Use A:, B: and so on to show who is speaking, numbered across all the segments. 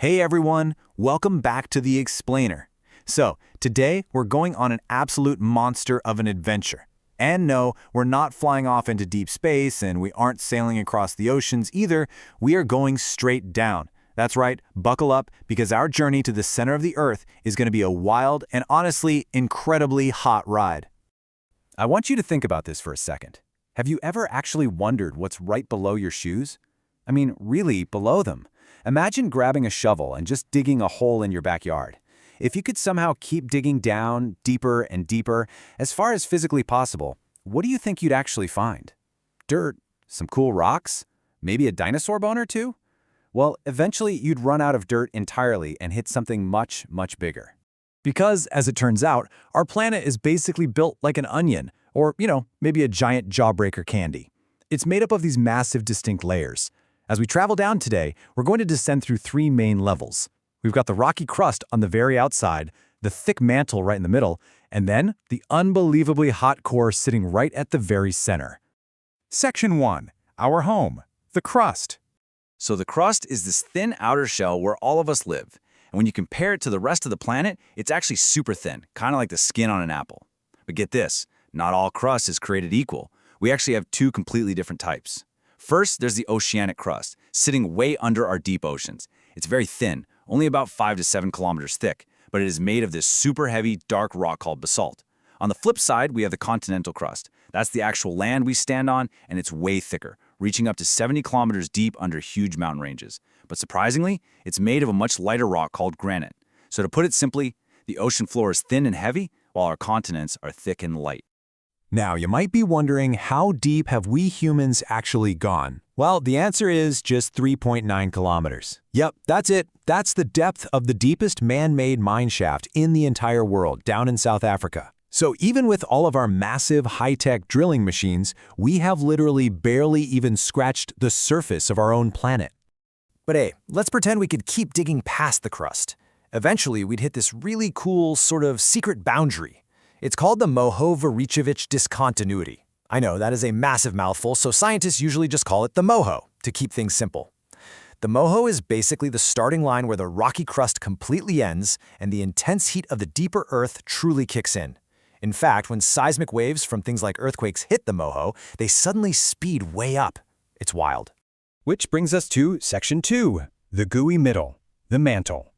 A: Hey everyone, welcome back to The Explainer. So, today we're going on an absolute monster of an adventure. And no, we're not flying off into deep space and we aren't sailing across the oceans either, we are going straight down. That's right, buckle up because our journey to the center of the Earth is going to be a wild and honestly incredibly hot ride. I want you to think about this for a second. Have you ever actually wondered what's right below your shoes? I mean, really below them. Imagine grabbing a shovel and just digging a hole in your backyard. If you could somehow keep digging down, deeper and deeper, as far as physically possible, what do you think you'd actually find? Dirt? Some cool rocks? Maybe a dinosaur bone or two? Well, eventually you'd run out of dirt entirely and hit something much, much bigger. Because, as it turns out, our planet is basically built like an onion, or, maybe a giant jawbreaker candy. It's made up of these massive, distinct layers. As we travel down today, we're going to descend through three main levels. We've got the rocky crust on the very outside, the thick mantle right in the middle, and then the unbelievably hot core sitting right at the very center.
B: Section 1. Our home. The crust.
C: So the crust is this thin outer shell where all of us live. And when you compare it to the rest of the planet, it's actually super thin, kind of like the skin on an apple. But get this, not all crust is created equal. We actually have two completely different types. First, there's the oceanic crust, sitting way under our deep oceans. It's very thin, only about 5 to 7 kilometers thick, but it is made of this super heavy, dark rock called basalt. On the flip side, we have the continental crust. That's the actual land we stand on, and it's way thicker, reaching up to 70 kilometers deep under huge mountain ranges. But surprisingly, it's made of a much lighter rock called granite. So to put it simply, the ocean floor is thin and heavy, while our continents are thick and light.
A: Now, you might be wondering, how deep have we humans actually gone? Well, the answer is just 3.9 kilometers. Yep, that's it. That's the depth of the deepest man-made mine shaft in the entire world, down in South Africa. So even with all of our massive high-tech drilling machines, we have literally barely even scratched the surface of our own planet.
D: But hey, let's pretend we could keep digging past the crust. Eventually, we'd hit this really cool sort of secret boundary. It's called the Moholy-Varilchevich discontinuity. I know, that is a massive mouthful, so scientists usually just call it the MOHO, to keep things simple. The MOHO is basically the starting line where the rocky crust completely ends and the intense heat of the deeper Earth truly kicks in. In fact, when seismic waves from things like earthquakes hit the MOHO, they suddenly speed way up. It's wild.
B: Which brings us to Section 2. The gooey middle. The mantle.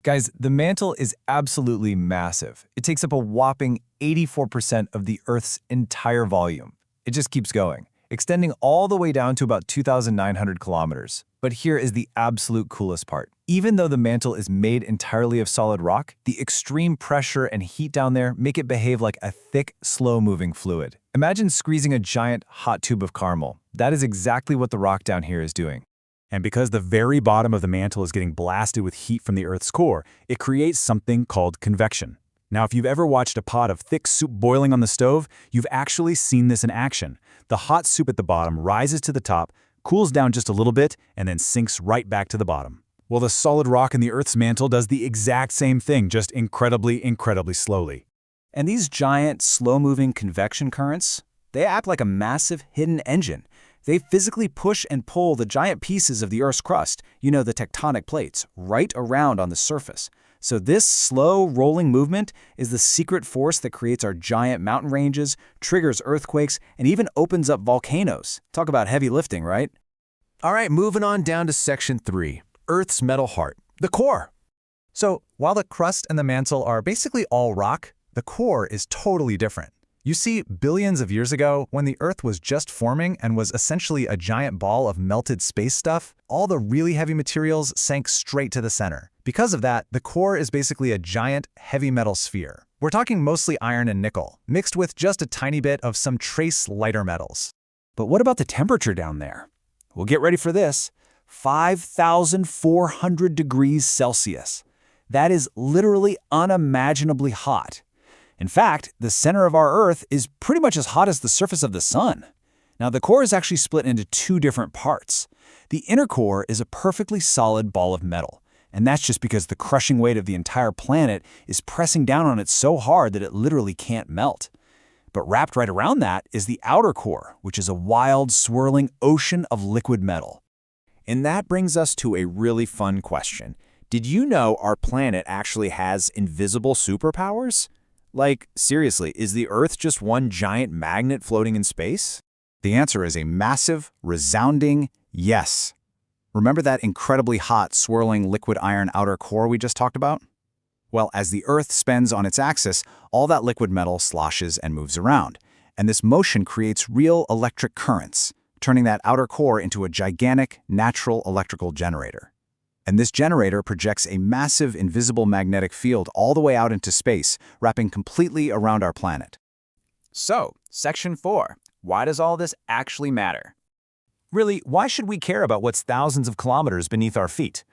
E: Guys, the mantle is absolutely massive. It takes up a whopping 84% of the Earth's entire volume. It just keeps going, extending all the way down to about 2,900 kilometers. But here is the absolute coolest part. Even though the mantle is made entirely of solid rock, the extreme pressure and heat down there make it behave like a thick, slow-moving fluid. Imagine squeezing a giant, hot tube of caramel. That is exactly what the rock down here is doing.
B: And because the very bottom of the mantle is getting blasted with heat from the Earth's core, it creates something called convection. Now, if you've ever watched a pot of thick soup boiling on the stove, you've actually seen this in action. The hot soup at the bottom rises to the top, cools down just a little bit, and then sinks right back to the bottom. Well, the solid rock in the Earth's mantle does the exact same thing, just incredibly, incredibly slowly.
A: And these giant, slow-moving convection currents, they act like a massive hidden engine. They physically push and pull the giant pieces of the Earth's crust, the tectonic plates, right around on the surface. So this slow, rolling movement is the secret force that creates our giant mountain ranges, triggers earthquakes, and even opens up volcanoes. Talk about heavy lifting, right? All right, moving on down to Section 3, Earth's metal heart, the core.
F: So while the crust and the mantle are basically all rock, the core is totally different. You see, billions of years ago, when the Earth was just forming and was essentially a giant ball of melted space stuff, all the really heavy materials sank straight to the center. Because of that, the core is basically a giant, heavy metal sphere. We're talking mostly iron and nickel, mixed with just a tiny bit of some trace lighter metals.
A: But what about the temperature down there? Well, get ready for this. 5,400 degrees Celsius. That is literally unimaginably hot. In fact, the center of our Earth is pretty much as hot as the surface of the sun. Now, the core is actually split into two different parts. The inner core is a perfectly solid ball of metal, and that's just because the crushing weight of the entire planet is pressing down on it so hard that it literally can't melt. But wrapped right around that is the outer core, which is a wild, swirling ocean of liquid metal. And that brings us to a really fun question. Did you know our planet actually has invisible superpowers? Like, seriously, is the Earth just one giant magnet floating in space?
F: The answer is a massive, resounding yes. Remember that incredibly hot, swirling liquid iron outer core we just talked about? Well, as the Earth spins on its axis, all that liquid metal sloshes and moves around. And this motion creates real electric currents, turning that outer core into a gigantic, natural electrical generator. And this generator projects a massive invisible magnetic field all the way out into space, wrapping completely around our planet.
C: So, Section 4. Why does all this actually matter?
E: Really, why should we care about what's thousands of kilometers beneath our feet?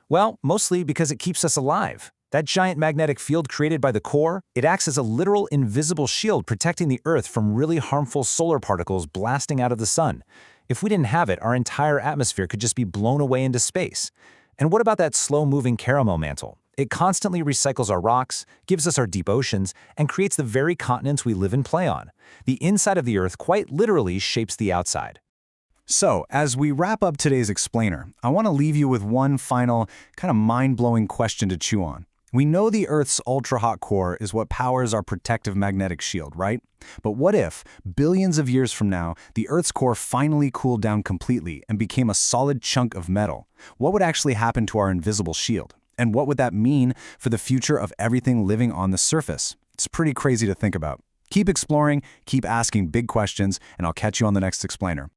E: Well, mostly because it keeps us alive. That giant magnetic field created by the core, it acts as a literal invisible shield protecting the Earth from really harmful solar particles blasting out of the sun. If we didn't have it, our entire atmosphere could just be blown away into space. And what about that slow-moving caramel mantle? It constantly recycles our rocks, gives us our deep oceans, and creates the very continents we live and play on. The inside of the Earth quite literally shapes the outside.
F: So, as we wrap up today's explainer, I want to leave you with one final, kind of mind-blowing question to chew on. We know the Earth's ultra-hot core is what powers our protective magnetic shield, right? But what if, billions of years from now, the Earth's core finally cooled down completely and became a solid chunk of metal? What would actually happen to our invisible shield? And what would that mean for the future of everything living on the surface? It's pretty crazy to think about. Keep exploring, keep asking big questions, and I'll catch you on the next explainer.